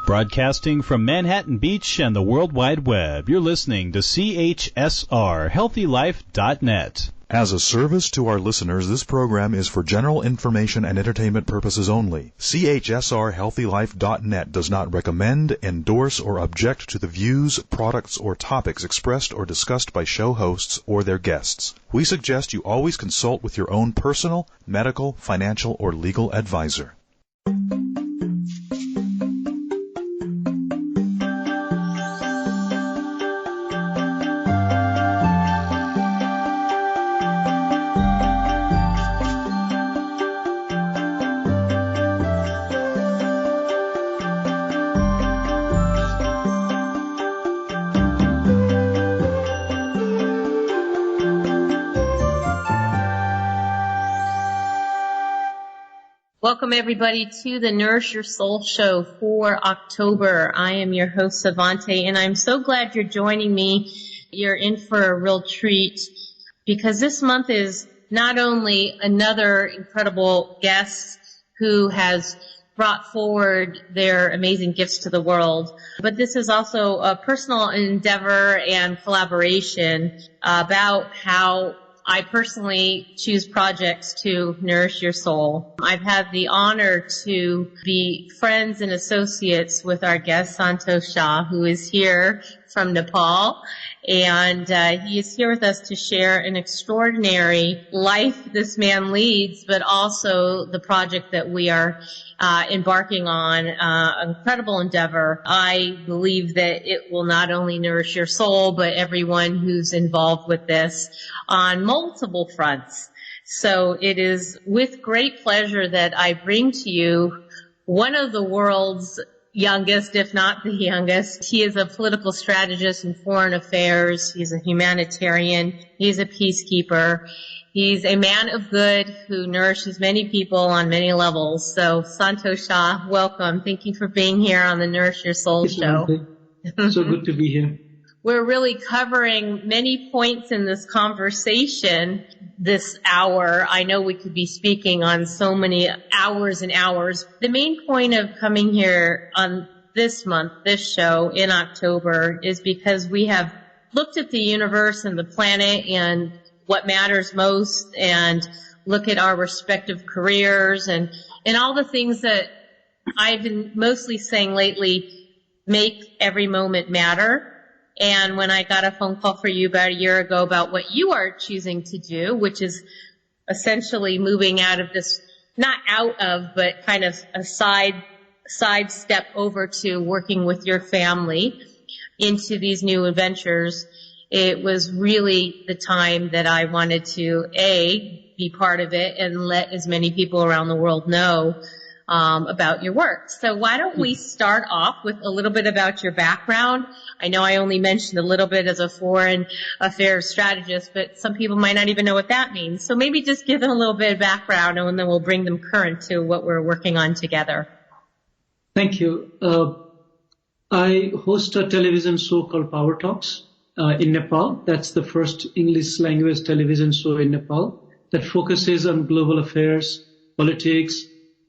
Broadcasting from Manhattan Beach and the World Wide Web, you're listening to CHSR HealthyLife.net. As a service to our listeners, this program is for general information and entertainment purposes only. CHSR HealthyLife.net does not recommend, endorse, or object to the views, products, or topics expressed or discussed by show hosts or their guests. We suggest you always consult with your own personal, medical, financial, or legal advisor. Welcome, everybody, to the Nourish Your Soul show for October. I am your host, Savante, and I'm so glad you're joining me. You're in for a real treat because this month is not only another incredible guest who has brought forward their amazing gifts to the world, but this is also a personal endeavor and collaboration about how I personally choose projects to nourish your soul. I've had the honor to be friends and associates with our guest, Santosh Shah, who is here from Nepal. And he is here with us to share an extraordinary life this man leads, but also the project that we are embarking on, an incredible endeavor. I believe that it will not only nourish your soul, but everyone who's involved with this on multiple fronts. So it is with great pleasure that I bring to you one of the world's youngest, if not the youngest. He is a political strategist in foreign affairs. He's a humanitarian. He's a peacekeeper. He's a man of good who nourishes many people on many levels. So, Santosh Shah, welcome. Thank you for being here on the Nourish Your Soul show. So good to be here. We're really covering many points in this conversation this hour. I know we could be speaking on so many hours and hours. The main point of coming here on this month, this show in October, is because we have looked at the universe and the planet and what matters most, and look at our respective careers and all the things that I've been mostly saying lately make every moment matter. And when I got a phone call for you about a year ago about what you are choosing to do, which is essentially moving out of this, not out of, but kind of a side step over to working with your family into these new adventures, it was really the time that I wanted to, be part of it and let as many people around the world know about your work. So why don't we start off with a little bit about your background? I know I only mentioned a little bit as a foreign affairs strategist, but some people might not even know what that means. So maybe just give them a little bit of background, and then we'll bring them current to what we're working on together. Thank you. I host a television show called Power Talks in Nepal. That's the first English language television show in Nepal that focuses on global affairs, politics,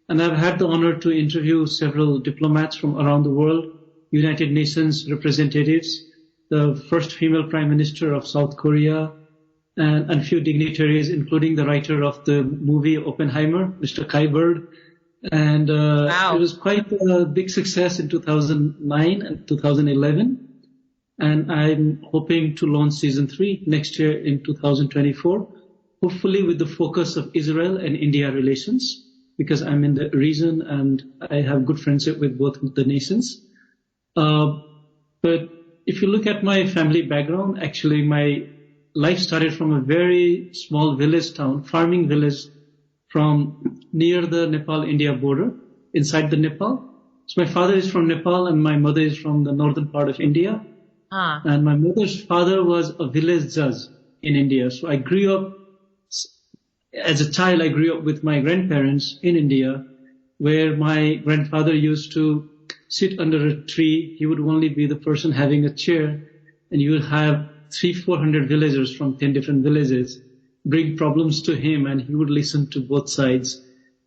and I've had the honor to interview several diplomats from around the world, United Nations representatives, the first female prime minister of South Korea, and a few dignitaries, including the writer of the movie Oppenheimer, Mr. Kai Bird. And Wow. It was quite a big success in 2009 and 2011. And I'm hoping to launch season 3 next year in 2024, hopefully with the focus of Israel and India relations, because I'm in the region and I have good friendship with both the nations. But if you look at my family background, actually my life started from a very small village town, farming village from near the Nepal-India border, inside the Nepal. So my father is from Nepal and my mother is from the northern part of India. And my mother's father was a village judge in India. So I grew up, as a child, I grew up with my grandparents in India, where my grandfather used to sit under a tree. He would only be the person having a chair, and you would have 300-400 villagers from 10 different villages bring problems to him, and he would listen to both sides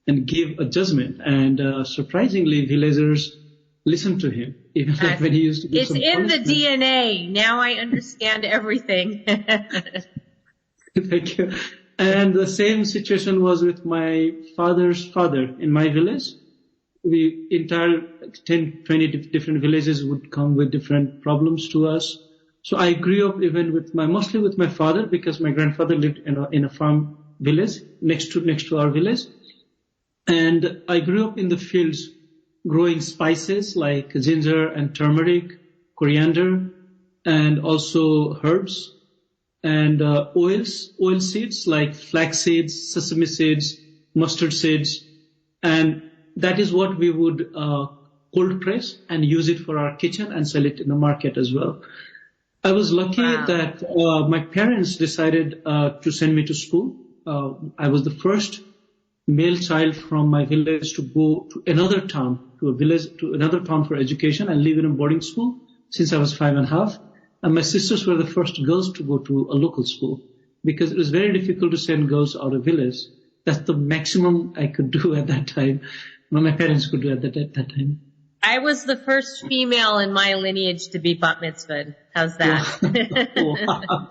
and give a judgment. And surprisingly, villagers listen to him, even like when he used to give It's some in the punishment. DNA. Now I understand everything. Thank you. And the same situation was with my father's father in my village. We entire 10, 20 different villages would come with different problems to us. So I grew up even mostly with my father, because my grandfather lived in a farm village next to our village. And I grew up in the fields growing spices like ginger and turmeric, coriander, and also herbs, and oil seeds like flax seeds, sesame seeds, mustard seeds, and that is what we would cold press and use it for our kitchen and sell it in the market as well. I was lucky that my parents decided to send me to school. I was the first male child from my village to go to another town, to another town for education and live in a boarding school since I was 5.5. And my sisters were the first girls to go to a local school, because it was very difficult to send girls out of village. That's the maximum I could do at that time. Well, my parents could do at that time. I was the first female in my lineage to be bat mitzvahed. How's that? Wow.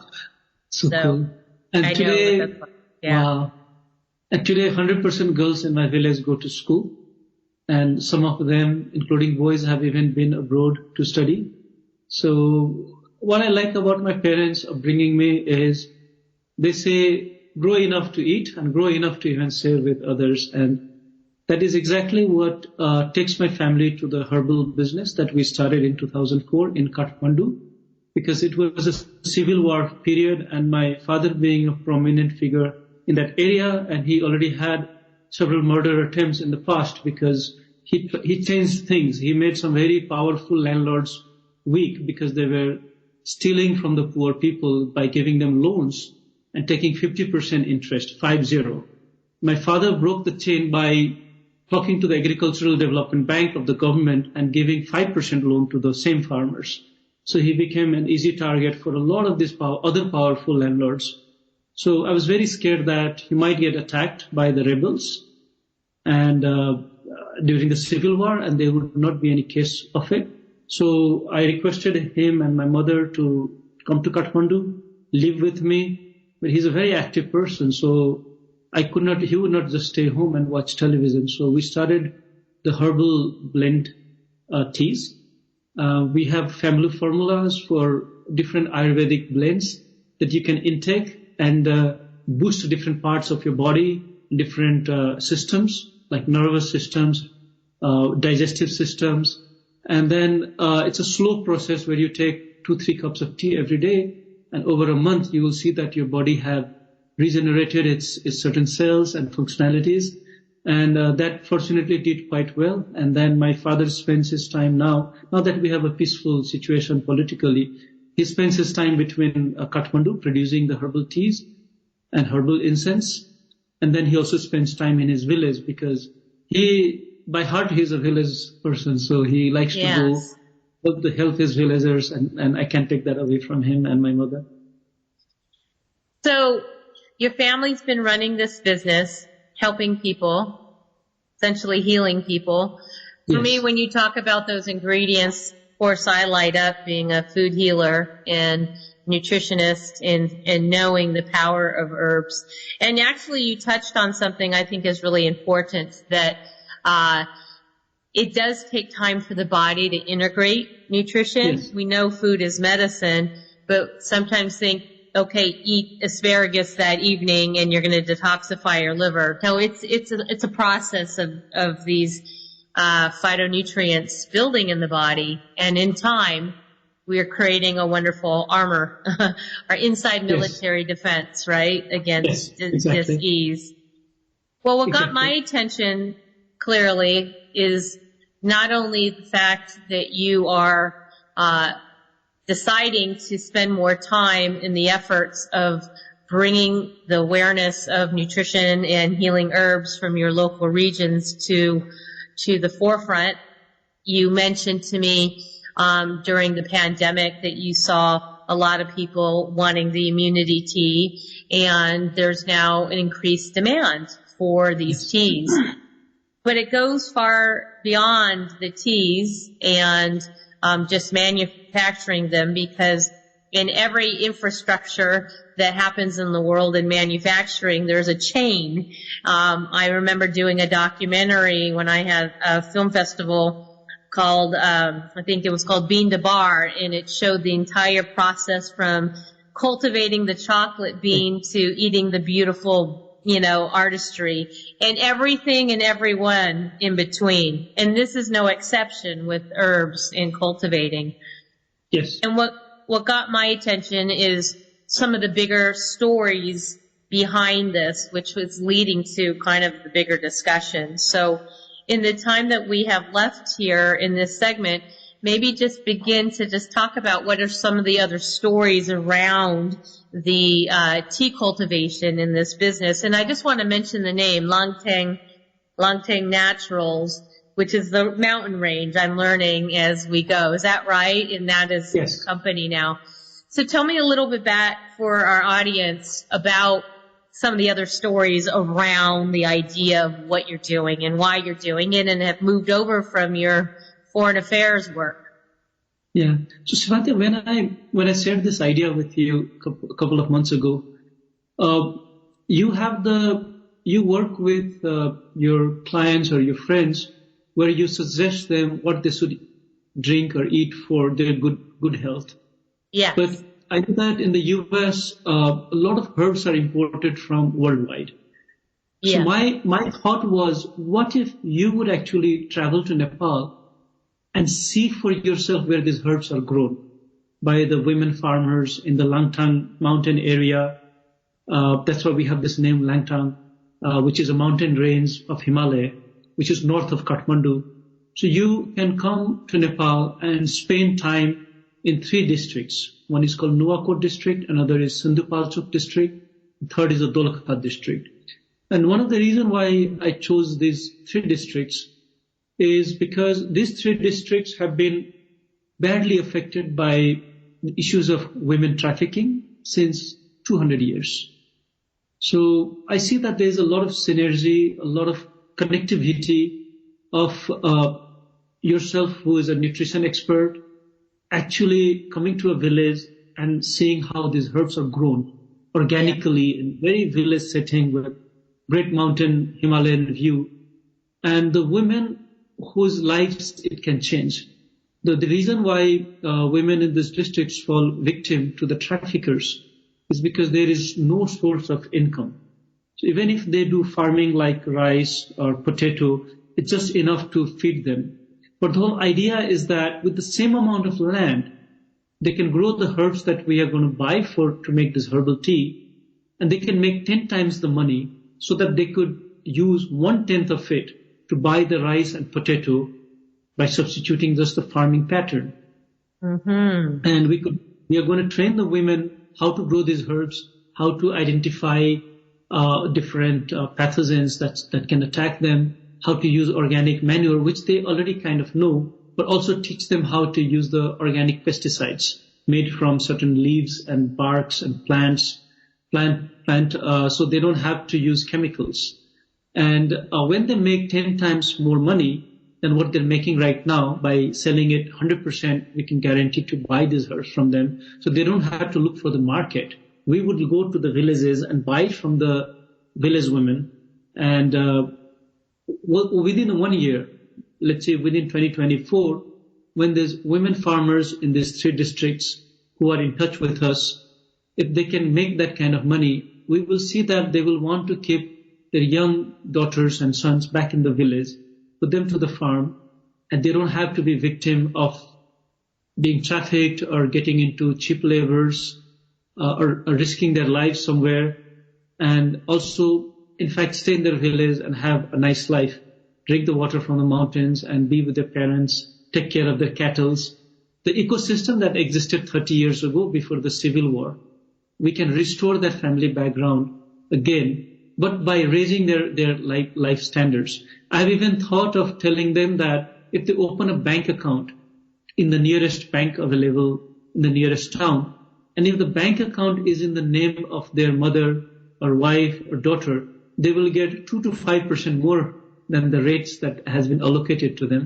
So cool. And I today, know what that's like. Yeah. wow. And today, 100% girls in my village go to school. And some of them, including boys, have even been abroad to study. So what I like about my parents bringing me is they say, grow enough to eat and grow enough to even share with others. And that is exactly what takes my family to the herbal business that we started in 2004 in Kathmandu, because it was a civil war period, and my father being a prominent figure in that area, and he already had several murder attempts in the past because he changed things. He made some very powerful landlords weak because they were stealing from the poor people by giving them loans and taking 50% interest, 50. My father broke the chain by talking to the Agricultural Development Bank of the government and giving 5% loan to the same farmers. So he became an easy target for a lot of these other powerful landlords. So I was very scared that he might get attacked by the rebels and during the civil war, and there would not be any case of it. So I requested him and my mother to come to Kathmandu, live with me. But he's a very active person, so he would not just stay home and watch television. So we started the herbal blend teas. We have family formulas for different Ayurvedic blends that you can intake and boost different parts of your body, different systems like nervous systems, digestive systems. And then it's a slow process where you take 2-3 cups of tea every day, and over a month you will see that your body have regenerated its certain cells and functionalities, and that fortunately did quite well. And then my father spends his time now that we have a peaceful situation politically, he spends his time between Kathmandu producing the herbal teas and herbal incense, and then he also spends time in his village because by heart he's a village person, so he likes to go help his villagers, and I can't take that away from him and my mother. So your family's been running this business, helping people, essentially healing people. For me, when you talk about those ingredients, of course, I light up being a food healer and nutritionist and knowing the power of herbs. And actually, you touched on something I think is really important, that it does take time for the body to integrate nutrition. Yes. We know food is medicine, but sometimes think, okay, eat asparagus that evening and you're going to detoxify your liver. No, it's a process of these phytonutrients building in the body, and in time we are creating a wonderful armor, our inside military defense, right, against disease. Well, what got my attention clearly is not only the fact that you are deciding to spend more time in the efforts of bringing the awareness of nutrition and healing herbs from your local regions to the forefront. You mentioned to me during the pandemic that you saw a lot of people wanting the immunity tea, and there's now an increased demand for these teas. but it goes far beyond the teas and just manufacturing them, because in every infrastructure that happens in the world in manufacturing, there's a chain. I remember doing a documentary when I had a film festival called, I think it was called Bean to Bar, and it showed the entire process from cultivating the chocolate bean to eating the beautiful, artistry, and everything and everyone in between. And this is no exception with herbs and cultivating. Yes. And what got my attention is some of the bigger stories behind this, which was leading to kind of the bigger discussion. So in the time that we have left here in this segment, maybe just begin to just talk about what are some of the other stories around the tea cultivation in this business. And I just want to mention the name, Langtang Naturals, which is the mountain range I'm learning as we go. Is that right? And that is Yes. the company now. So tell me a little bit back for our audience about some of the other stories around the idea of what you're doing and why you're doing it, and have moved over from your foreign affairs work. Yeah. So Svante, when I shared this idea with you a couple of months ago, you work with your clients or your friends where you suggest them what they should drink or eat for their good health. Yes. But I know that in the U.S., a lot of herbs are imported from worldwide. Yeah. So my thought was, what if you would actually travel to Nepal and see for yourself where these herbs are grown by the women farmers in the Langtang mountain area. That's why we have this name Langtang, which is a mountain range of Himalaya, which is north of Kathmandu. So you can come to Nepal and spend time in 3 districts. One is called Nuwakot district, another is Sindhupalchok district, third is the Dolakhat district. And one of the reasons why I chose these 3 districts is because these 3 districts have been badly affected by the issues of women trafficking since 200 years. So I see that there's a lot of synergy, a lot of connectivity of yourself, who is a nutrition expert, actually coming to a village and seeing how these herbs are grown organically in very village setting with great mountain Himalayan view, and the women whose lives it can change. The reason why women in these districts fall victim to the traffickers is because there is no source of income. So even if they do farming like rice or potato, it's just enough to feed them. But the whole idea is that with the same amount of land, they can grow the herbs that we are going to buy to make this herbal tea, and they can make 10 times the money so that they could use 1/10 of it to buy the rice and potato by substituting just the farming pattern. Mm-hmm. And we are going to train the women how to grow these herbs, how to identify different pathogens that can attack them, how to use organic manure, which they already kind of know, but also teach them how to use the organic pesticides made from certain leaves and barks and plants, so they don't have to use chemicals. And when they make 10 times more money than what they're making right now by selling it 100%, we can guarantee to buy these herbs from them. So they don't have to look for the market. We would go to the villages and buy it from the village women. And within 1 year, let's say within 2024, when there's women farmers in these 3 districts who are in touch with us, if they can make that kind of money, we will see that they will want to keep their young daughters and sons back in the village, put them to the farm, and they don't have to be victim of being trafficked or getting into cheap labors or risking their lives somewhere, and also, in fact, stay in their village and have a nice life, drink the water from the mountains and be with their parents, take care of their cattle. The ecosystem that existed 30 years ago before the Civil War, we can restore that family background again, but by raising their life standards. I've even thought of telling them that if they open a bank account in the nearest bank available in the nearest town, and if the bank account is in the name of their mother or wife or daughter, they will get 2 to 5% more than the rates that has been allocated to them.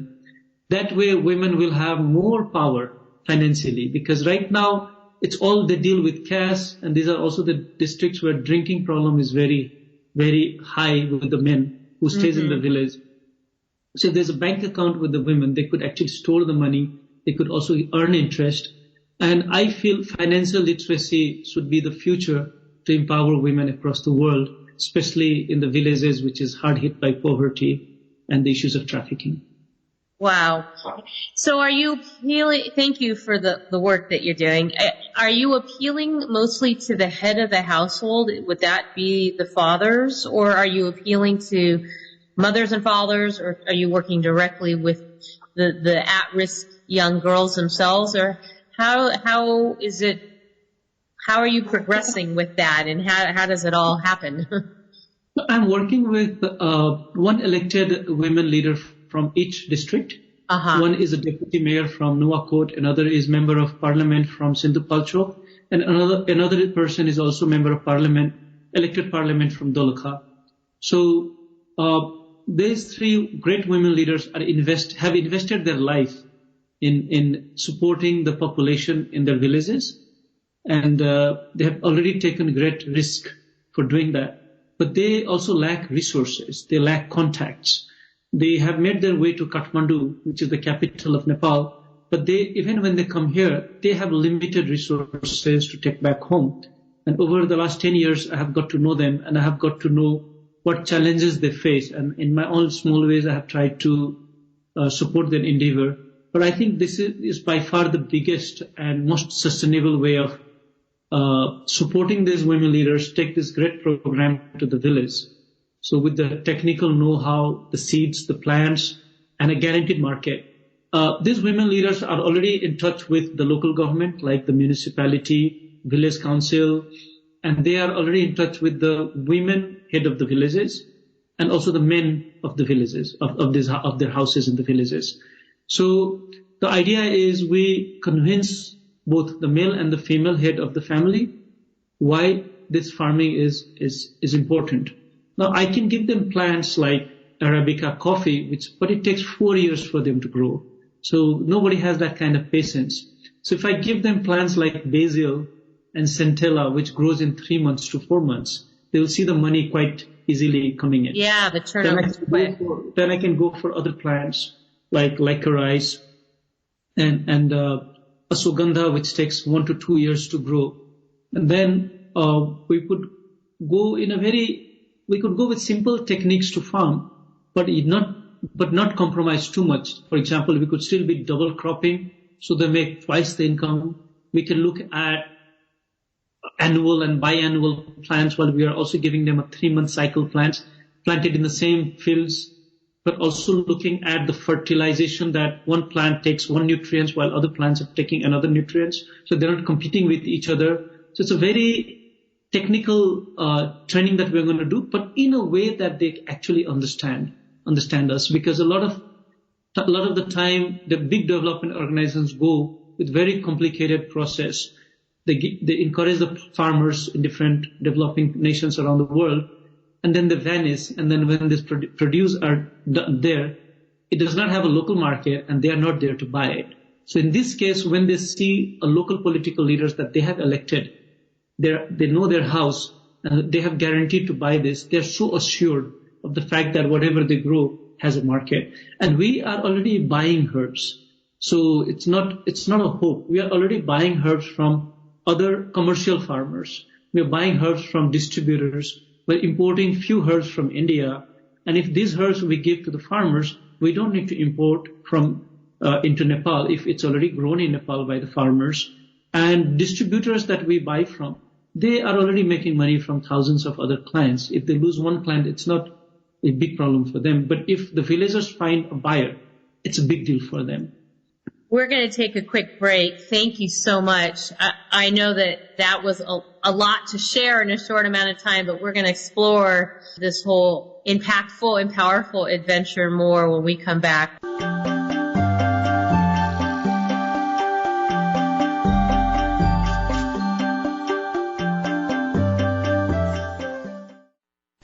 That way women will have more power financially, because right now it's all they deal with cash, and these are also the districts where drinking problem is very, very high with the men who stays in the village. So if there's a bank account with the women, they could actually store the money. They could also earn interest. And I feel financial literacy should be the future to empower women across the world, especially in the villages, which is hard hit by poverty and the issues of trafficking. Wow. So are you appealing, thank you for the work that you're doing. Are you appealing mostly to the head of the household? Would that be the fathers? Or are you appealing to mothers and fathers? Or are you working directly with the at-risk young girls themselves? Or how are you progressing with that? And how does it all happen? I'm working with one elected women leader from each district. One is a deputy mayor from Nuwakot, another is member of parliament from Sindhupalchok, and another person is also member of parliament, elected parliament from Dolakha. So these three great women leaders have invested their life in supporting the population in their villages, and they have already taken great risk for doing that. But they also lack resources. They lack contacts. They have made their way to Kathmandu, which is the capital of Nepal, but even when they come here, they have limited resources to take back home. And over the last 10 years, I have got to know them, and I have got to know what challenges they face. And in my own small ways, I have tried to support their endeavor. But I think this is by far the biggest and most sustainable way of supporting these women leaders, take this great program to the village. So with the technical know-how, the seeds, the plants, and a guaranteed market, these women leaders are already in touch with the local government, like the municipality, village council, and they are already in touch with the women head of the villages, and also the men of the villages, of their houses in the villages. So the idea is we convince both the male and the female head of the family why this farming is important. Now I can give them plants like Arabica coffee, but it takes 4 years for them to grow. So nobody has that kind of patience. So if I give them plants like basil and centella, which grows in 3 months to 4 months, they will see the money quite easily coming in. Yeah, the turnover is quick. Then I can go for other plants like licorice and ashwagandha, which takes 1 to 2 years to grow. And then we could go with simple techniques to farm, but not compromise too much. For example, we could still be double cropping, so they make twice the income. We can look at annual and biannual plants, while we are also giving them a 3-month cycle plants planted in the same fields, but also looking at the fertilization, that one plant takes one nutrients while other plants are taking another nutrients, so they're not competing with each other. So it's a very technical training that we're going to do, but in a way that they actually understand us, because a lot of the time the big development organizations go with very complicated process. They encourage the farmers in different developing nations around the world, and then they vanish, and then when this produce are there, it does not have a local market, and they are not there to buy it. So in this case, when they see a local political leaders that they have elected, they know their house, they have guaranteed to buy this, they're so assured of the fact that whatever they grow has a market. And we are already buying herbs. So it's not a hope. We are already buying herbs from other commercial farmers. We are buying herbs from distributors. We're importing few herbs from India. And if these herbs we give to the farmers, we don't need to import from into Nepal if it's already grown in Nepal by the farmers. And distributors that we buy from, they are already making money from thousands of other clients. If they lose one client, it's not a big problem for them. But if the villagers find a buyer, it's a big deal for them. We're going to take a quick break. Thank you so much. I know that was a lot to share in a short amount of time, but we're going to explore this whole impactful and powerful adventure more when we come back.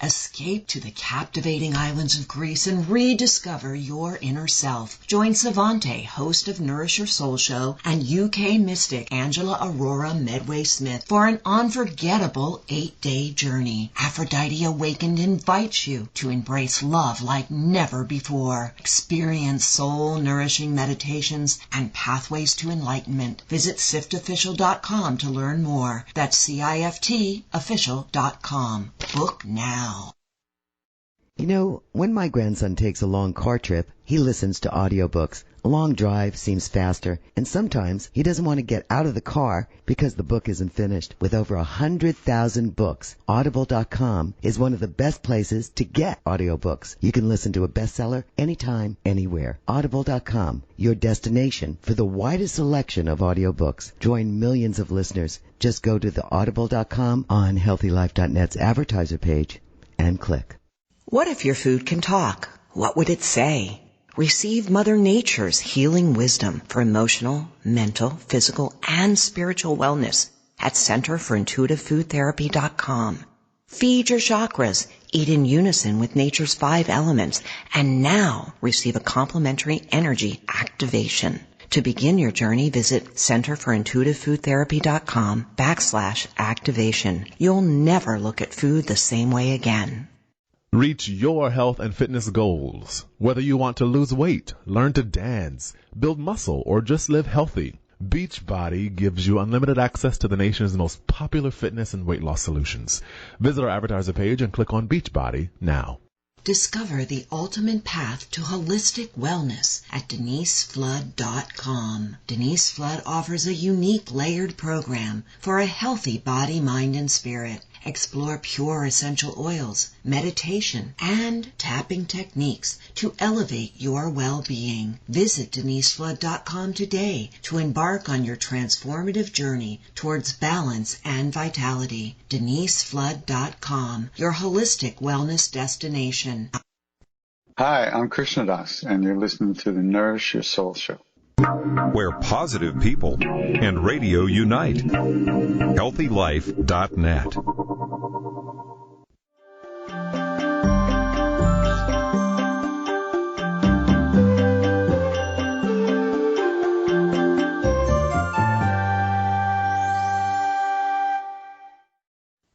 Escape to the captivating islands of Greece and rediscover your inner self. Join Savante, host of Nourish Your Soul Show, and UK mystic Angela Aurora Medway-Smith for an unforgettable 8-day journey. Aphrodite Awakened invites you to embrace love like never before. Experience soul-nourishing meditations and pathways to enlightenment. Visit siftofficial.com to learn more. That's siftofficial.com. Book now. You know, when my grandson takes a long car trip, he listens to audiobooks. A long drive seems faster, and sometimes he doesn't want to get out of the car because the book isn't finished. With over 100,000 books, Audible.com is one of the best places to get audiobooks. You can listen to a bestseller anytime, anywhere. Audible.com, your destination for the widest selection of audiobooks. Join millions of listeners. Just go to the Audible.com on HealthyLife.net's advertiser page and click. What if your food can talk? What would it say? Receive Mother Nature's healing wisdom for emotional, mental, physical, and spiritual wellness at CenterForIntuitiveFoodTherapy.com. Feed your chakras, eat in unison with nature's 5 elements, and now receive a complimentary energy activation. To begin your journey, visit CenterForIntuitiveFoodTherapy.com/activation. You'll never look at food the same way again. Reach your health and fitness goals. Whether you want to lose weight, learn to dance, build muscle, or just live healthy, Beachbody gives you unlimited access to the nation's most popular fitness and weight loss solutions. Visit our advertiser page and click on Beachbody now. Discover the ultimate path to holistic wellness at DeniseFlood.com. Denise Flood offers a unique layered program for a healthy body, mind, and spirit. Explore pure essential oils, meditation, and tapping techniques to elevate your well-being. Visit DeniseFlood.com today to embark on your transformative journey towards balance and vitality. DeniseFlood.com, your holistic wellness destination. Hi, I'm Krishnadas, and you're listening to the Nourish Your Soul Show, where positive people and radio unite. HealthyLife.net.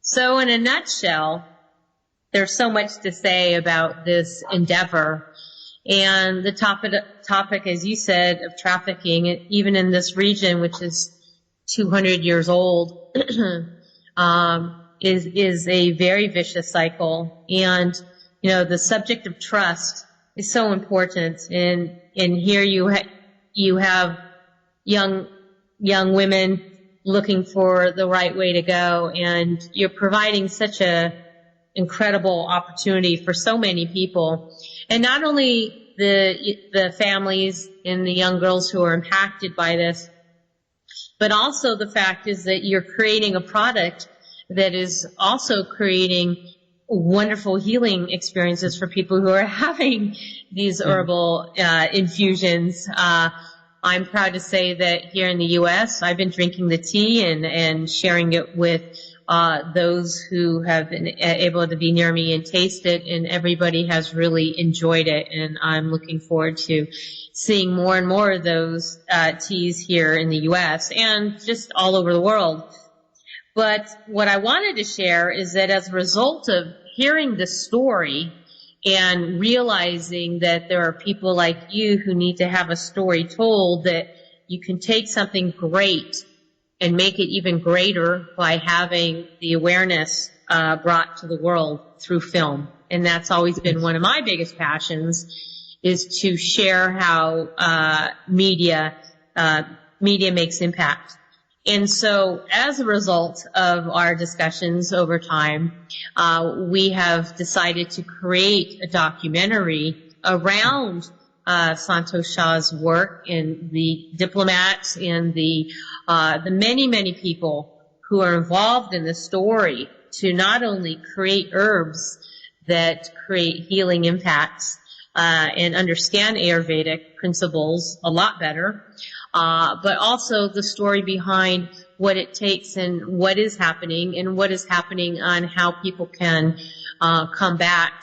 So in a nutshell, there's so much to say about this endeavor. And the topic, as you said, of trafficking, even in this region, which is 200 years old, is a very vicious cycle. And, you know, the subject of trust is so important. And here you have young women looking for the right way to go, and you're providing such a incredible opportunity for so many people. And not only the families and the young girls who are impacted by this, but also the fact is that you're creating a product that is also creating wonderful healing experiences for people who are having these herbal infusions. I'm proud to say that here in the U.S., I've been drinking the tea and sharing it with those who have been able to be near me and taste it, and everybody has really enjoyed it. And I'm looking forward to seeing more and more of those teas here in the U.S. and just all over the world. But what I wanted to share is that as a result of hearing the story and realizing that there are people like you who need to have a story told, that you can take something great and make it even greater by having the awareness brought to the world through film. And that's always been one of my biggest passions, is to share how media makes impact. And so as a result of our discussions over time, we have decided to create a documentary around Santosh Shah's work and the diplomats and the many, many people who are involved in the story to not only create herbs that create healing impacts, and understand Ayurvedic principles a lot better. But also the story behind what it takes and what is happening on how people can combat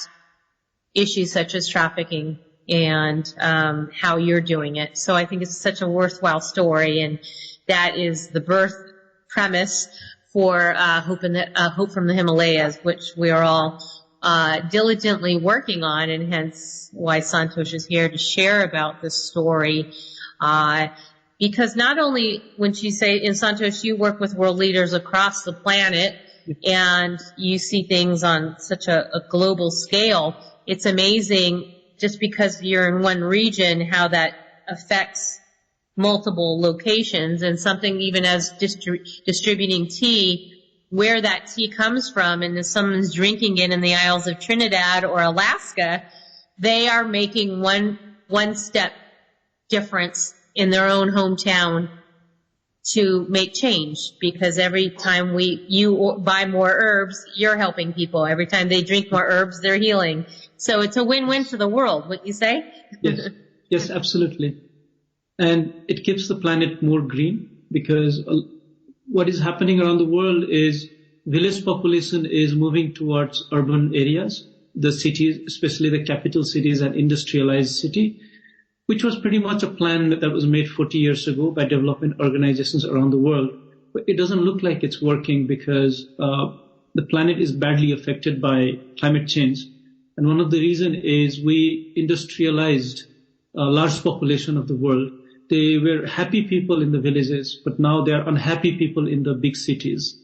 issues such as trafficking and how you're doing it. So I think it's such a worthwhile story, and that is the birth premise for Hope from the Himalayas, which we are all diligently working on, and hence why Santosh is here to share about this story. Because not only when you say, in Santosh, you work with world leaders across the planet, and you see things on such a global scale, it's amazing just because you're in one region how that affects multiple locations, and something even as distributing tea, where that tea comes from, and if someone's drinking it in the Isles of Trinidad or Alaska, they are making one step difference in their own hometown to make change, because every time you buy more herbs, you're helping people. Every time they drink more herbs, they're healing. So it's a win-win for the world, wouldn't you say? Yes, absolutely. And it keeps the planet more green, because what is happening around the world is village population is moving towards urban areas, the cities, especially the capital cities and industrialized city, which was pretty much a plan that was made 40 years ago by development organizations around the world. But it doesn't look like it's working, because the planet is badly affected by climate change. And one of the reasons is we industrialized a large population of the world. They were happy people in the villages, but now they are unhappy people in the big cities.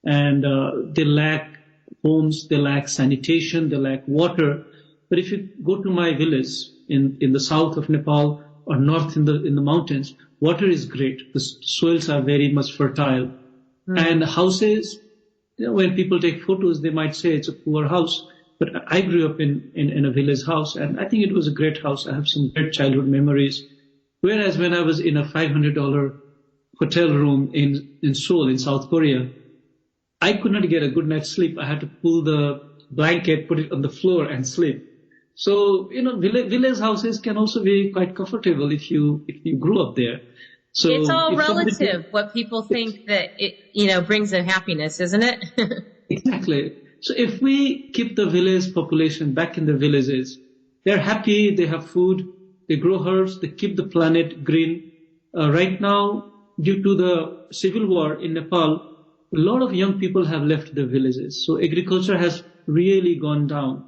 And they lack homes, they lack sanitation, they lack water. But if you go to my village in the south of Nepal or north in the mountains, water is great. The soils are very much fertile. And houses, when people take photos, they might say it's a poor house. But I grew up in a village house, and I think it was a great house. I have some great childhood memories. Whereas when I was in a $500 hotel room in Seoul, in South Korea, I could not get a good night's sleep. I had to pull the blanket, put it on the floor, and sleep. So, village houses can also be quite comfortable if you grew up there. So it's all relative, what people think that it, brings them happiness, isn't it? Exactly. So if we keep the village population back in the villages, they're happy, they have food, they grow herbs, they keep the planet green. Right now, due to the civil war in Nepal, a lot of young people have left the villages. So agriculture has really gone down.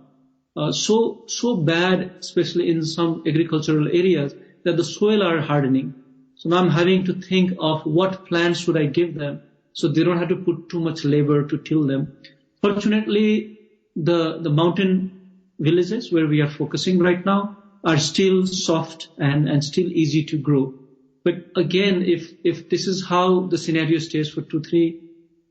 So bad, especially in some agricultural areas, that the soil are hardening. So now I'm having to think of what plants should I give them so they don't have to put too much labor to till them. Fortunately, the mountain villages where we are focusing right now are still soft and still easy to grow. But again, if this is how the scenario stays for 2-3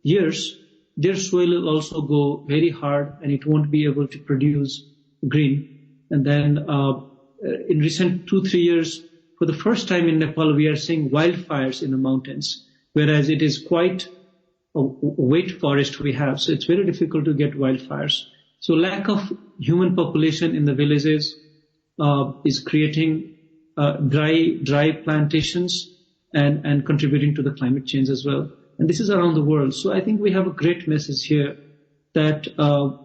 years, their soil will also go very hard and it won't be able to produce green. And then in recent 2-3 years, for the first time in Nepal, we are seeing wildfires in the mountains, whereas it is quite a wet forest we have. So it's very difficult to get wildfires. So lack of human population in the villages is creating dry plantations and contributing to the climate change as well. And this is around the world. So I think we have a great message here that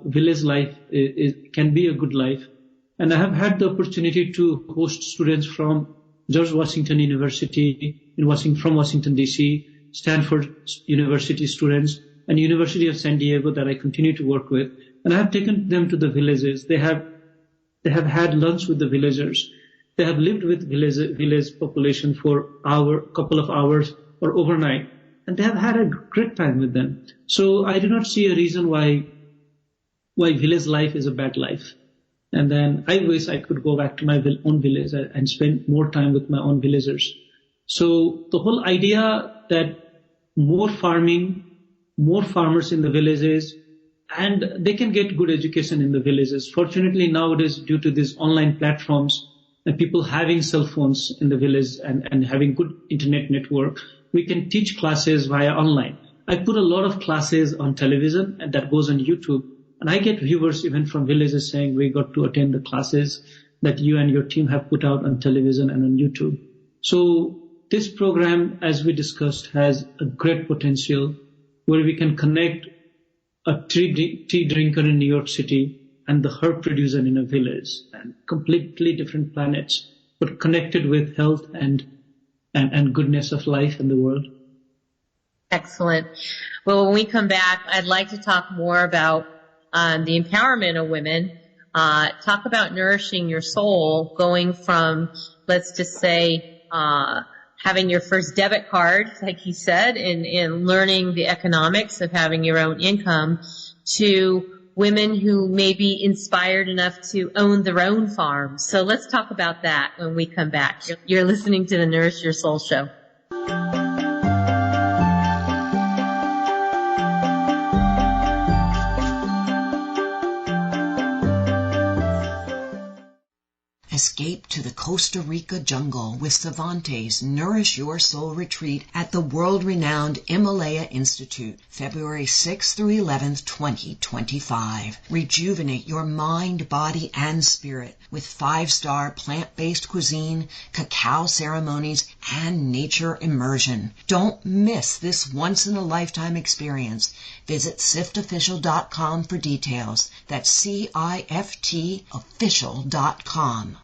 village life can be a good life. And I have had the opportunity to host students from George Washington University from Washington, D.C., Stanford University students, and University of San Diego that I continue to work with. And I have taken them to the villages. They have had lunch with the villagers. They have lived with village population for couple of hours or overnight. And they have had a great time with them. So I do not see a reason why village life is a bad life. And then I wish I could go back to my own village and spend more time with my own villagers. So the whole idea that more farming, more farmers in the villages, and they can get good education in the villages. Fortunately, nowadays, due to these online platforms and people having cell phones in the village and having good internet network, we can teach classes via online. I put a lot of classes on television and that goes on YouTube. And I get viewers even from villages saying we got to attend the classes. that you and your team have put out on television and on YouTube. So this program, as we discussed, has a great potential where we can connect a tea drinker in New York City and the herb producer in a village, and completely different planets, but connected with health and goodness of life in the world. Excellent. Well, when we come back, I'd like to talk more about the empowerment of women. Talk about nourishing your soul, going from, let's just say, having your first debit card, like he said, and learning the economics of having your own income, to women who may be inspired enough to own their own farms. So let's talk about that when we come back. You're listening to the Nourish Your Soul Show. Escape to the Costa Rica jungle with Savante's Nourish Your Soul retreat at the world-renowned Himalaya Institute, February 6th through 11th, 2025. Rejuvenate your mind, body, and spirit with 5-star plant-based cuisine, cacao ceremonies, and nature immersion. Don't miss this once-in-a-lifetime experience. Visit siftofficial.com for details. That's CIFTofficial.com.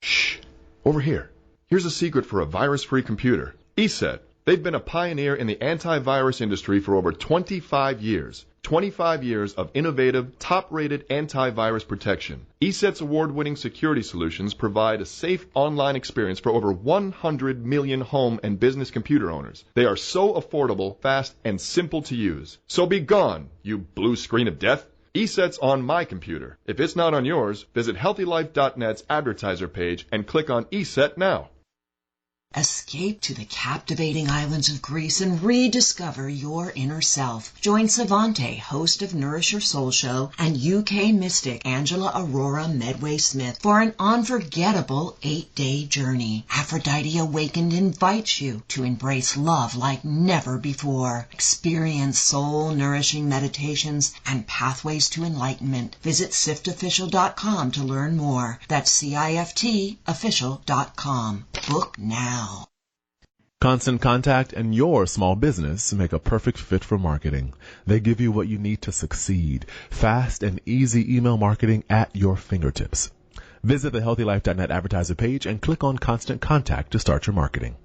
Shh! Over here. Here's a secret for a virus-free computer. ESET. They've been a pioneer in the antivirus industry for over 25 years. 25 years of innovative, top-rated antivirus protection. ESET's award-winning security solutions provide a safe online experience for over 100 million home and business computer owners. They are so affordable, fast, and simple to use. So be gone, you blue screen of death. ESET's on my computer. If it's not on yours, visit HealthyLife.net's advertiser page and click on ESET now. Escape to the captivating islands of Greece and rediscover your inner self. Join Savante, host of Nourish Your Soul Show, and UK mystic Angela Aurora Medway-Smith for an unforgettable 8-day journey. Aphrodite Awakened invites you to embrace love like never before. Experience soul-nourishing meditations and pathways to enlightenment. Visit siftofficial.com to learn more. That's CIFTofficial.com. Book now. Constant Contact and your small business make a perfect fit for marketing. They give you what you need to succeed. Fast and easy email marketing at your fingertips. Visit the HealthyLife.net advertiser page and click on Constant Contact to start your marketing.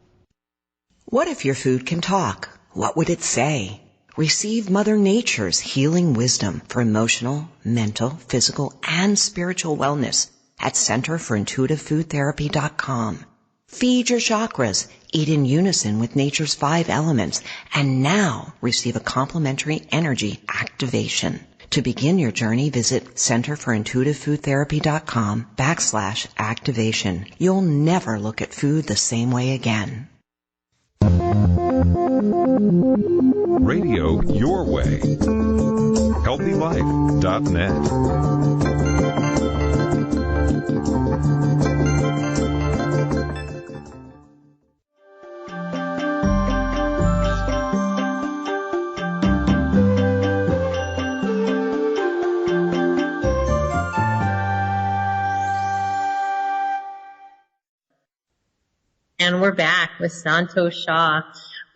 What if your food can talk? What would it say? Receive Mother Nature's healing wisdom for emotional, mental, physical, and spiritual wellness at CenterForIntuitiveFoodTherapy.com. Feed your chakras, eat in unison with nature's 5 elements, and now receive a complimentary energy activation. To begin your journey, visit CenterForIntuitiveFoodTherapy.com/activation. You'll never look at food the same way again. Radio your way. HealthyLife.net. And we're back with Santosh Shah,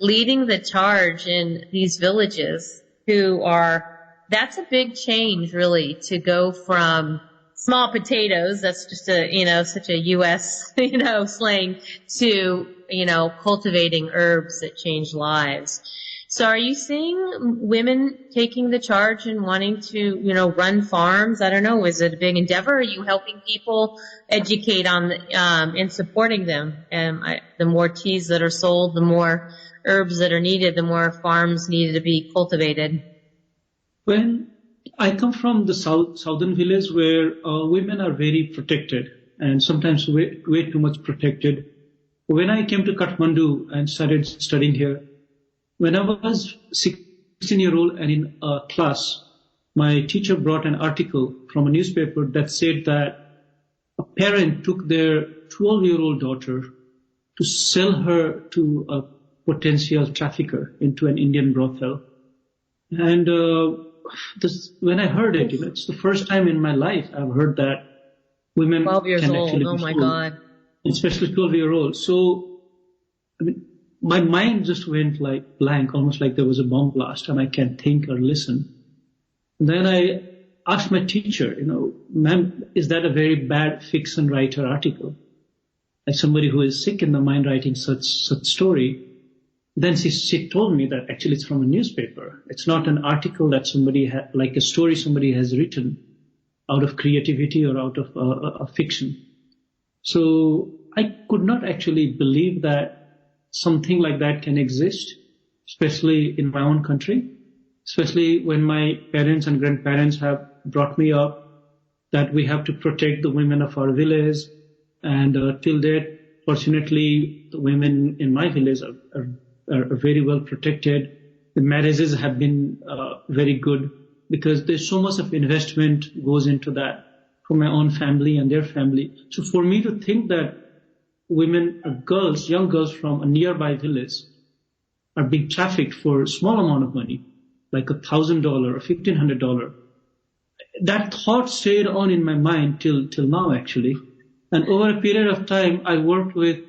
leading the charge in these villages that's a big change really, to go from small potatoes, that's just such a U.S., slang, to, cultivating herbs that change lives. So are you seeing women taking the charge and wanting to, run farms? I don't know. Is it a big endeavor? Are you helping people educate on and supporting them? The more teas that are sold, the more herbs that are needed, the more farms needed to be cultivated. When I come from the southern village where women are very protected and sometimes way too much protected. When I came to Kathmandu and started studying here, when I was 16-year-old and in a class, my teacher brought an article from a newspaper that said that a parent took their 12-year-old daughter to sell her to a potential trafficker into an Indian brothel. And when I heard it, it's the first time in my life I've heard that women 12 years can old. actually Oh be my sold, God. especially 12-year-old. So, I mean, my mind just went like blank, almost like there was a bomb blast, and I can't think or listen. And then I asked my teacher, ma'am, is that a very bad fiction writer article? Like somebody who is sick in the mind writing such story. Then she told me that actually it's from a newspaper. It's not an article that somebody like a story somebody has written out of creativity or out of a fiction. So I could not actually believe that something like that can exist, especially in my own country, especially when my parents and grandparents have brought me up that we have to protect the women of our village. And till date, fortunately, the women in my village are very well protected. The marriages have been very good because there's so much of investment goes into that for my own family and their family. So for me to think that women, girls, young girls from a nearby village are being trafficked for a small amount of money, like $1,000 or $1,500, that thought stayed on in my mind till now, actually. And over a period of time, I worked with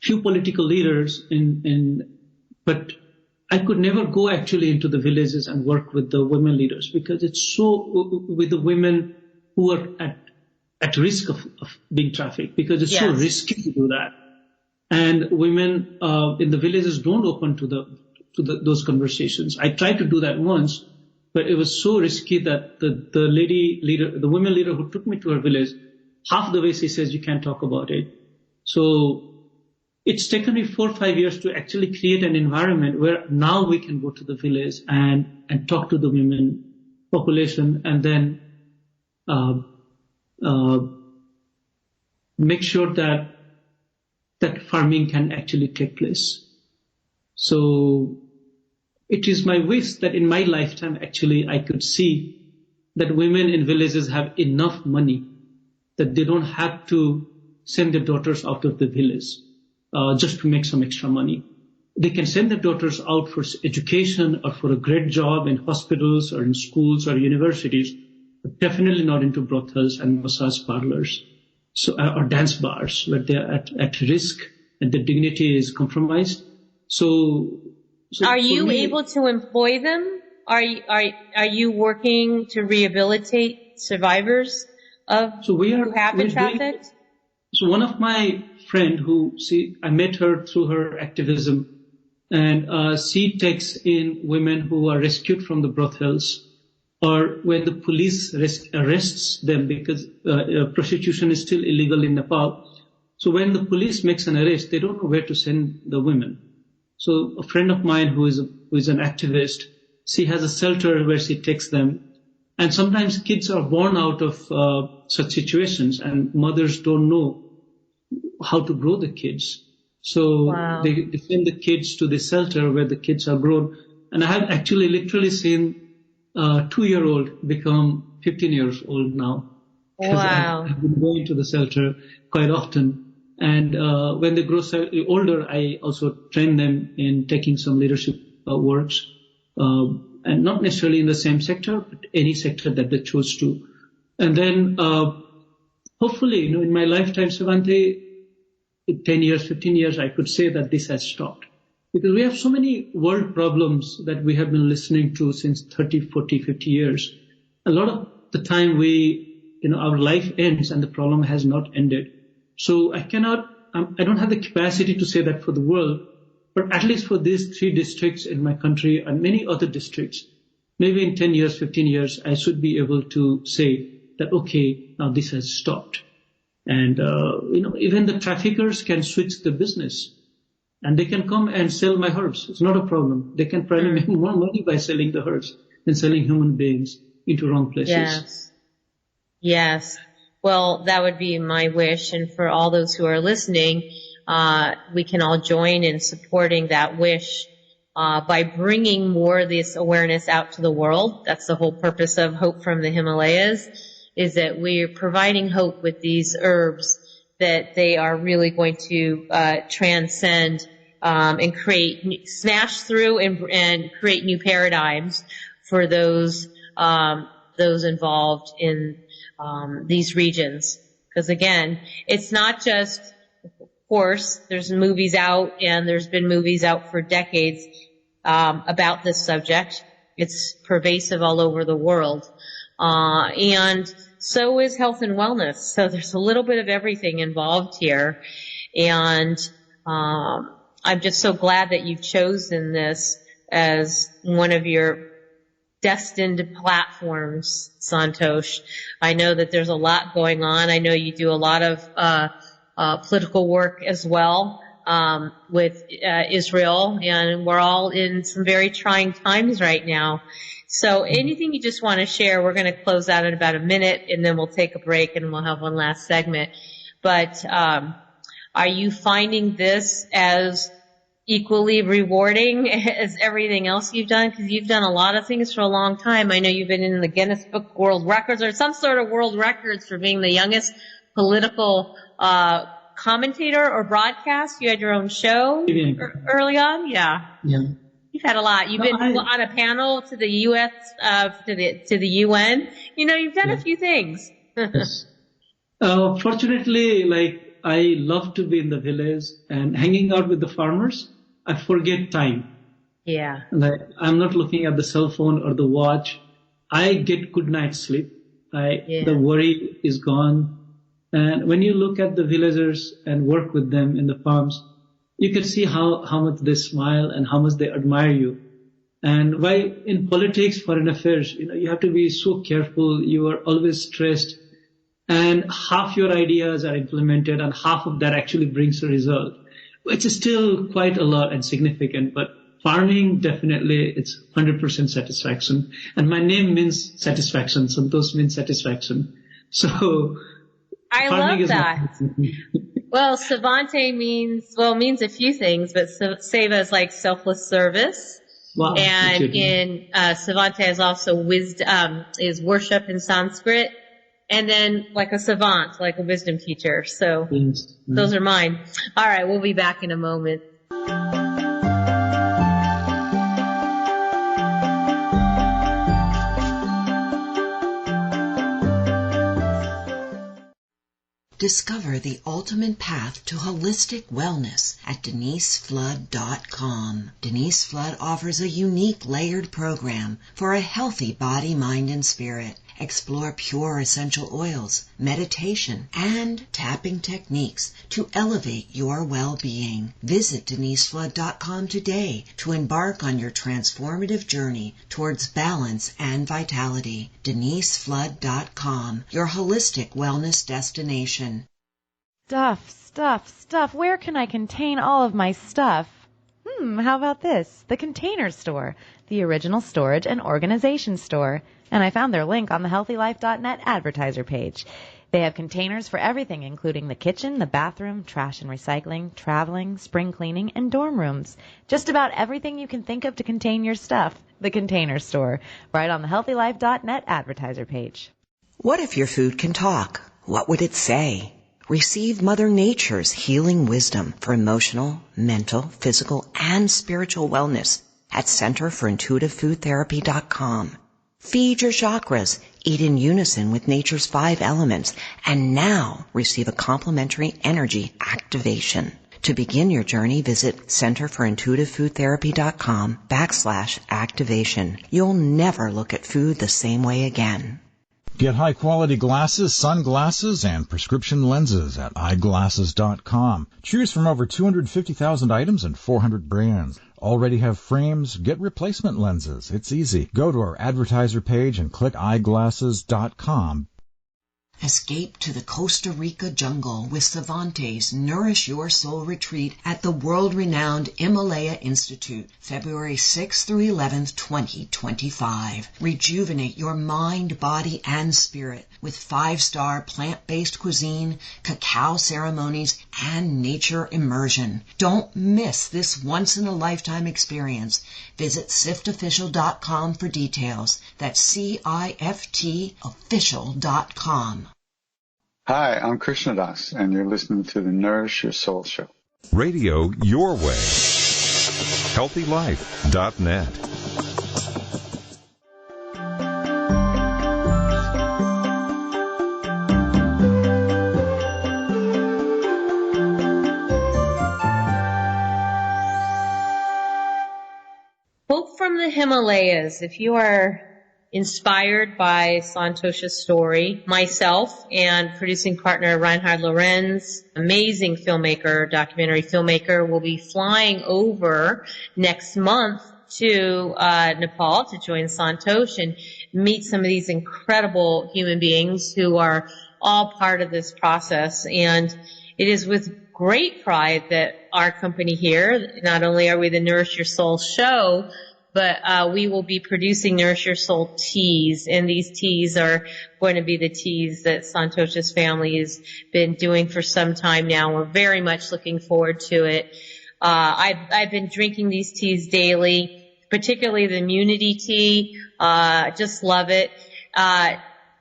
few political leaders but I could never go actually into the villages and work with the women leaders because it's so with the women who are at risk of being trafficked because it's so risky to do that. And women in the villages don't open to those conversations. I tried to do that once, but it was so risky that the women leader who took me to her village, half the way she says you can't talk about it. So it's taken me 4 or 5 years to actually create an environment where now we can go to the village and talk to the women population and then make sure that farming can actually take place. So it is my wish that in my lifetime actually I could see that women in villages have enough money that they don't have to send their daughters out of the village just to make some extra money. They can send their daughters out for education or for a great job in hospitals or in schools or universities, but definitely not into brothels and massage parlors or dance bars where they are at risk and their dignity is compromised. So are you able to employ them? Are you working to rehabilitate survivors who have been trafficked? So one of my friend I met her through her activism, and she takes in women who are rescued from the brothels, or when the police arrests them because prostitution is still illegal in Nepal. So when the police makes an arrest, they don't know where to send the women. So a friend of mine who is an activist, she has a shelter where she takes them. And sometimes kids are born out of such situations and mothers don't know how to grow the kids. So they send the kids to the shelter where the kids are grown. And I have actually literally seen a 2-year-old become 15 years old now. Wow. I've been going to the shelter quite often. And when they grow older, I also train them in taking some leadership works. And not necessarily in the same sector, but any sector that they choose to. And then hopefully, in my lifetime, Svante, in 10 years, 15 years, I could say that this has stopped. Because we have so many world problems that we have been listening to since 30, 40, 50 years. A lot of the time our life ends and the problem has not ended. So I don't have the capacity to say that for the world, but at least for these 3 districts in my country and many other districts, maybe in 10 years, 15 years, I should be able to say that, okay, now this has stopped. And, even the traffickers can switch the business and they can come and sell my herbs. It's not a problem. They can probably make more money by selling the herbs than selling human beings into wrong places. Yes. Well, that would be my wish. And for all those who are listening, we can all join in supporting that wish by bringing more of this awareness out to the world. That's the whole purpose of Hope from the Himalayas, is that we're providing hope with these herbs, that they are really going to transcend and smash through and create new paradigms for those involved in these regions. Because again, it's not just, of course, there's movies out, and there's been movies out for decades about this subject. It's pervasive all over the world. And so is health and wellness. So there's a little bit of everything involved here. And I'm just so glad that you've chosen this as one of your destined platforms, Santosh. I know that there's a lot going on. I know you do a lot of political work as well with Israel, and we're all in some very trying times right now. So anything you just want to share, we're going to close out in about a minute, and then we'll take a break, and we'll have one last segment. But are you finding this as equally rewarding as everything else you've done? Because you've done a lot of things for a long time. I know you've been in the Guinness Book World Records or some sort of world records for being the youngest political commentator or broadcast. You had your own show early on. Yeah. You've had a lot. You've been on a panel to the U.S. To the UN. You know, you've done a few things. Yes. Fortunately, like, I love to be in the village and hanging out with the farmers. I forget time. Yeah. Like, I'm not looking at the cell phone or the watch. I get good night's sleep. The worry is gone. And when you look at the villagers and work with them in the farms, you can see how much they smile and how much they admire you. And why in politics, foreign affairs, you know, you have to be so careful. You are always stressed. And half your ideas are implemented and half of that actually brings a result, which is still quite a lot and significant. But farming, definitely, it's 100% satisfaction. And my name means satisfaction. Santosh means satisfaction. So I love that. Well, Savante means a few things, but Seva is like selfless service. Wow. And in Savante is also wisdom, is worship in Sanskrit. And then like a savant, like a wisdom teacher. So those are mine. All right, we'll be back in a moment. Discover the ultimate path to holistic wellness at DeniseFlood.com. Denise Flood offers a unique layered program for a healthy body, mind, and spirit. Explore pure essential oils, meditation, and tapping techniques to elevate your well-being. Visit DeniseFlood.com today to embark on your transformative journey towards balance and vitality. DeniseFlood.com, your holistic wellness destination. Stuff. Where can I contain all of my stuff? How about this? The Container Store, the original storage and organization store. And I found their link on the healthylife.net advertiser page. They have containers for everything, including the kitchen, the bathroom, trash and recycling, traveling, spring cleaning, and dorm rooms. Just about everything you can think of to contain your stuff. The Container Store, right on the healthylife.net advertiser page. What if your food can talk? What would it say? Receive Mother Nature's healing wisdom for emotional, mental, physical, and spiritual wellness at centerforintuitivefoodtherapy.com. Feed your chakras, eat in unison with nature's 5 elements, and now receive a complimentary energy activation. To begin your journey, visit centerforintuitivefoodtherapy.com/activation. You'll never look at food the same way again. Get high-quality glasses, sunglasses, and prescription lenses at eyeglasses.com. Choose from over 250,000 items and 400 brands. Already have frames? Get replacement lenses. It's easy. Go to our advertiser page and click eyeglasses.com. Escape to the Costa Rica jungle with Savante's Nourish Your Soul retreat at the world-renowned Himalaya Institute, February 6th through 11th, 2025. Rejuvenate your mind, body, and spirit with 5-star plant-based cuisine, cacao ceremonies, and nature immersion. Don't miss this once-in-a-lifetime experience. Visit siftofficial.com for details. That's CIFTofficial.com. Hi, I'm Krishna Das, and you're listening to the Nourish Your Soul Show. Radio your way. HealthyLife.net. from the Himalayas. If you are inspired by Santosh's story, myself and producing partner Reinhard Lorenz, amazing filmmaker, documentary filmmaker, will be flying over next month to Nepal to join Santosh and meet some of these incredible human beings who are all part of this process. And it is with great pride that our company here, not only are we the Nourish Your Soul show, but we will be producing Nourish Your Soul teas, and these teas are going to be the teas that Santosh's family has been doing for some time now. We're very much looking forward to it. I've been drinking these teas daily, particularly the immunity tea. Just love it.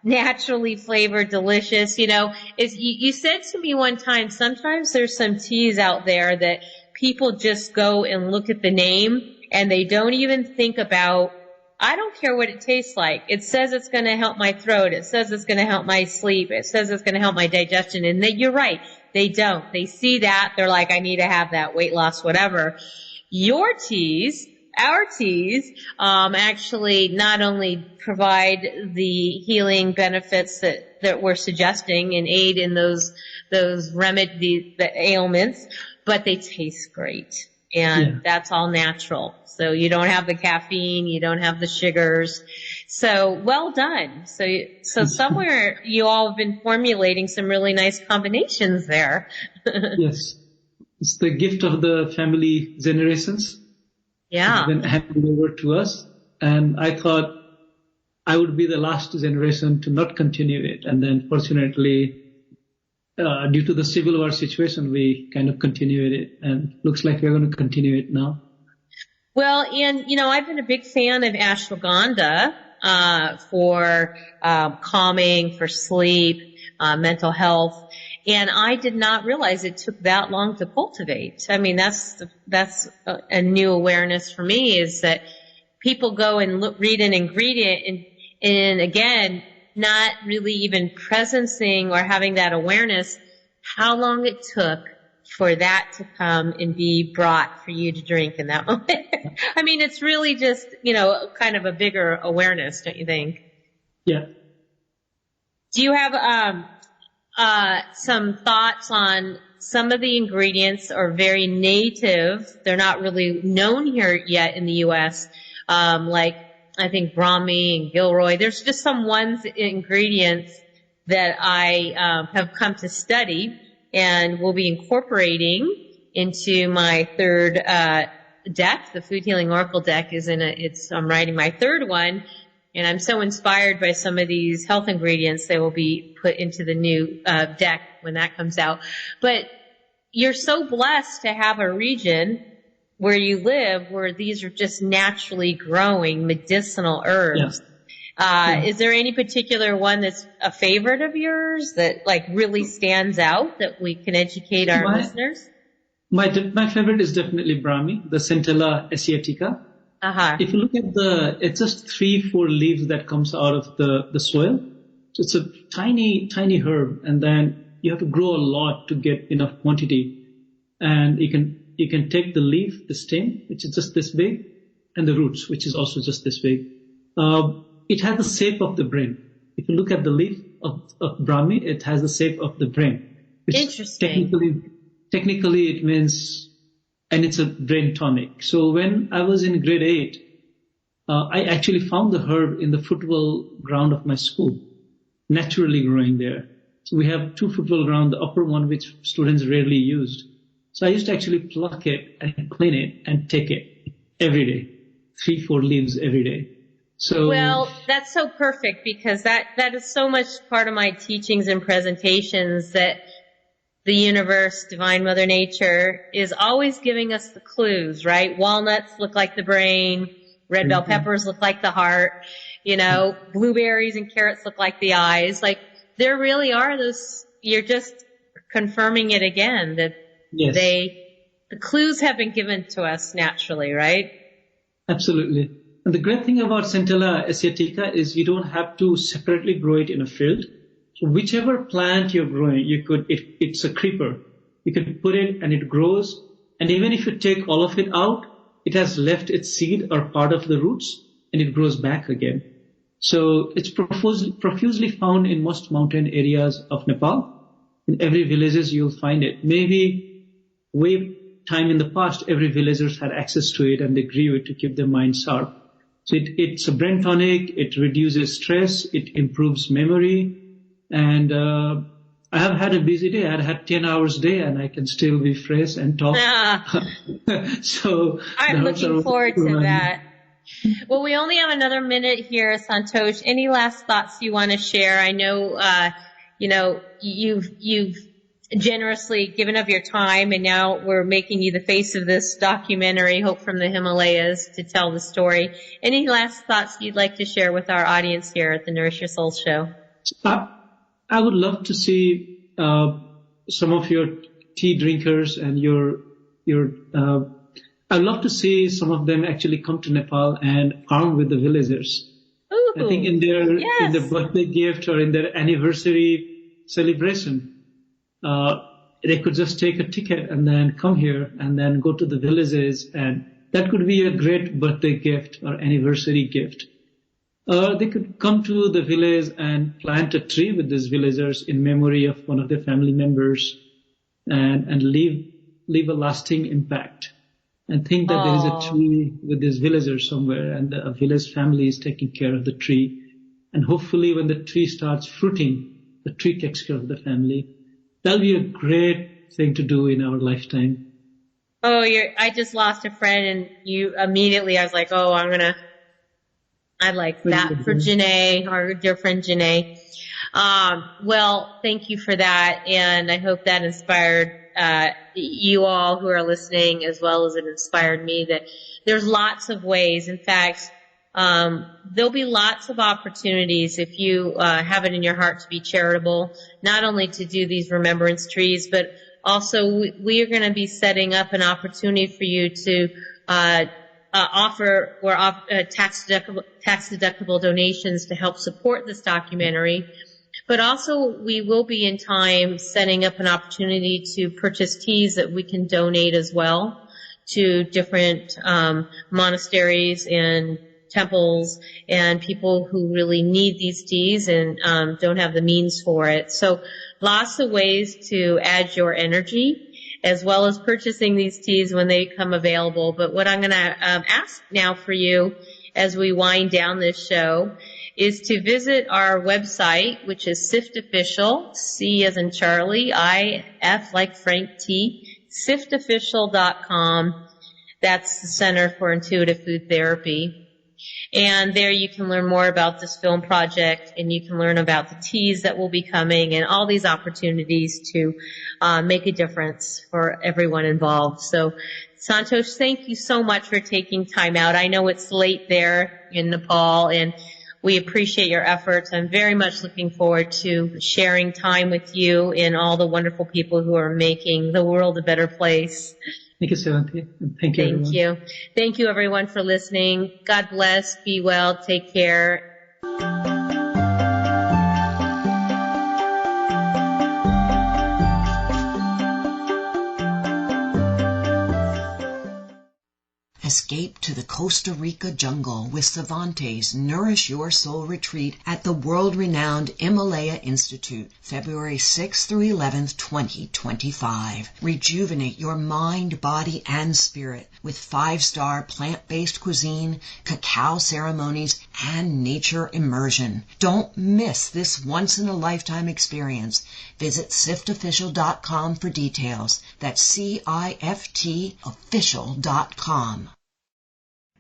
Naturally flavored, delicious. You know, you said to me one time, sometimes there's some teas out there that people just go and look at the name and they don't even think about, I don't care what it tastes like. It says it's going to help my throat. It says it's going to help my sleep. It says it's going to help my digestion. And you're right. They don't. They see that. They're like, I need to have that weight loss, whatever. Your teas, our teas, actually not only provide the healing benefits that we're suggesting and aid in those remedy, the ailments, but they taste great. And that's all natural. So you don't have the caffeine, you don't have the sugars. So well done. So somewhere you all have been formulating some really nice combinations there. Yes. It's the gift of the family generations. Yeah. It's been handed over to us. And I thought I would be the last generation to not continue it. And then fortunately, due to the civil war situation, we kind of continued it, and looks like we're going to continue it now. Well, and, you know, I've been a big fan of ashwagandha for calming, for sleep, mental health, and I did not realize it took that long to cultivate. I mean, that's a new awareness for me, is that people go and read an ingredient and again, not really even presencing or having that awareness, how long it took for that to come and be brought for you to drink in that moment. I mean, it's really just, you know, kind of a bigger awareness, don't you think? Yeah. Do you have some thoughts on some of the ingredients are very native? They're not really known here yet in the U.S., like I think Brahmi and Gilroy. There's just some ingredients that I have come to study and will be incorporating into my third deck. The Food Healing Oracle deck is I'm writing my third one, and I'm so inspired by some of these health ingredients that will be put into the new deck when that comes out. But you're so blessed to have a region where you live, where these are just naturally growing medicinal herbs. Yeah. Is there any particular one that's a favorite of yours that like really stands out that we can educate our listeners? My favorite is definitely Brahmi, the Centella asiatica. If you look at it's just 3-4 leaves that comes out of the soil. So it's a tiny herb, and then you have to grow a lot to get enough quantity. And you can take the leaf, the stem, which is just this big, and the roots, which is also just this big. It has the shape of the brain. If you look at the leaf of Brahmi, it has the shape of the brain. Interesting. Technically it means, and it's a brain tonic. So when I was in grade 8, I actually found the herb in the football ground of my school, naturally growing there. So we have 2 football ground, the upper one which students rarely used. So I used to actually pluck it and clean it and take it every day, 3-4 leaves every day. So well, that's so perfect, because that is so much part of my teachings and presentations, that the universe, divine mother nature, is always giving us the clues, right? Walnuts look like the brain, red bell peppers look like the heart, you know, blueberries and carrots look like the eyes. Like, there really are those, you're just confirming it again, that the clues have been given to us naturally, right? Absolutely. And the great thing about Centella asiatica is you don't have to separately grow it in a field. So whichever plant you're growing, it's a creeper. You can put it and it grows. And even if you take all of it out, it has left its seed or part of the roots and it grows back again. So it's profusely found in most mountain areas of Nepal. In every villages you'll find it. Maybe way time in the past, every villagers had access to it and they grew it to keep their mind sharp. So it's a brain tonic, it reduces stress, it improves memory, and I have had a busy day. I had 10 hours a day and I can still be fresh and talk. So I'm looking forward to that. Well, we only have another minute here, Santosh. Any last thoughts you want to share? I know, you've generously given of your time, and now we're making you the face of this documentary, Hope from the Himalayas, to tell the story. Any last thoughts you'd like to share with our audience here at the Nourish Your Soul show? I would love to see some of your tea drinkers and I'd love to see some of them actually come to Nepal and arm with the villagers. Ooh, I think in their birthday gift or in their anniversary celebration, they could just take a ticket and then come here and then go to the villages, and that could be a great birthday gift or anniversary gift. They could come to the village and plant a tree with these villagers in memory of one of their family members, and leave a lasting impact. And think that there is a tree with these villagers somewhere, and a village family is taking care of the tree. And hopefully when the tree starts fruiting, the tree takes care of the family. That'll be a great thing to do in our lifetime. Oh, I just lost a friend, and I was like, I'd like that for Janae, our dear friend Janae. Well, thank you for that, and I hope that inspired you all who are listening, as well as it inspired me, that there's lots of ways. In fact, there'll be lots of opportunities if you have it in your heart to be charitable, not only to do these remembrance trees, but also we are going to be setting up an opportunity for you to offer tax-deductible donations to help support this documentary. But also, we will be in time setting up an opportunity to purchase teas that we can donate as well to different monasteries and temples and people who really need these teas and don't have the means for it. So lots of ways to add your energy, as well as purchasing these teas when they come available. But what I'm going to ask now for you as we wind down this show is to visit our website, which is SIFT Official, C as in Charlie, I-F like Frank T, siftofficial.com. That's the Center for Intuitive Food Therapy. And there you can learn more about this film project, and you can learn about the teas that will be coming and all these opportunities to make a difference for everyone involved. So, Santosh, thank you so much for taking time out. I know it's late there in Nepal, and we appreciate your efforts. I'm very much looking forward to sharing time with you and all the wonderful people who are making the world a better place. Thank you, Sevanti. Thank you, everyone. Thank you. Thank you, everyone, for listening. God bless. Be well. Take care. Escape to the Costa Rica jungle with Savante's Nourish Your Soul retreat at the world-renowned Himalaya Institute, February 6th through 11th, 2025. Rejuvenate your mind, body, and spirit with 5-star plant-based cuisine, cacao ceremonies, and nature immersion. Don't miss this once-in-a-lifetime experience. Visit siftofficial.com for details. That's CIFT official.com.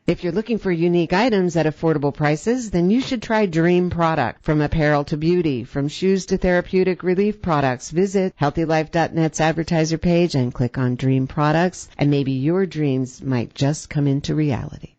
If you're looking for unique items at affordable prices, then you should try Dream Product. From apparel to beauty, from shoes to therapeutic relief products, visit HealthyLife.net's advertiser page and click on Dream Products, and maybe your dreams might just come into reality.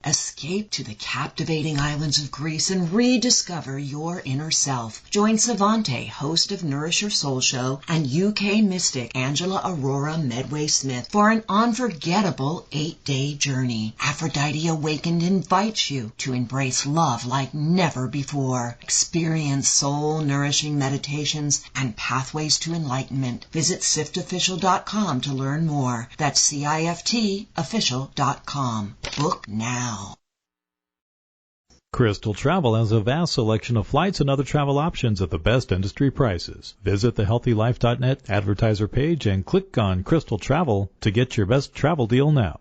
Escape to the captivating islands of Greece and rediscover your inner self. Join Savante, host of Nourish Your Soul Show, and UK mystic Angela Aurora Medway Smith for an unforgettable 8-day journey. Aphrodite Awakened invites you to embrace love like never before. Experience soul-nourishing meditations and pathways to enlightenment. Visit siftofficial.com to learn more. That's CIFTofficial.com. Book now. Crystal Travel has a vast selection of flights and other travel options at the best industry prices. Visit the healthylife.net advertiser page and click on Crystal Travel to get your best travel deal now.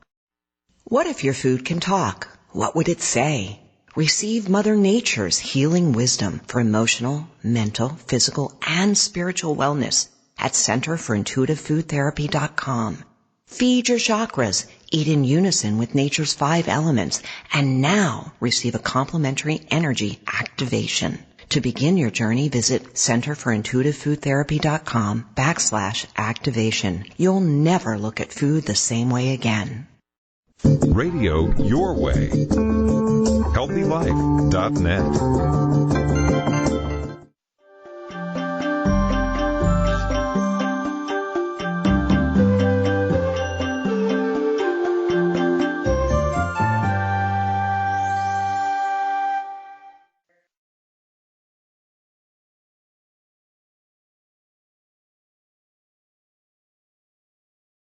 What if your food can talk? What would it say? Receive Mother Nature's healing wisdom for emotional, mental, physical, and spiritual wellness at centerforintuitivefoodtherapy.com. Feed your chakras, eat in unison with nature's 5 elements, and now receive a complimentary energy activation. To begin your journey, visit centerforintuitivefoodtherapy.com/activation. You'll never look at food the same way again. Radio your way. HealthyLife.net.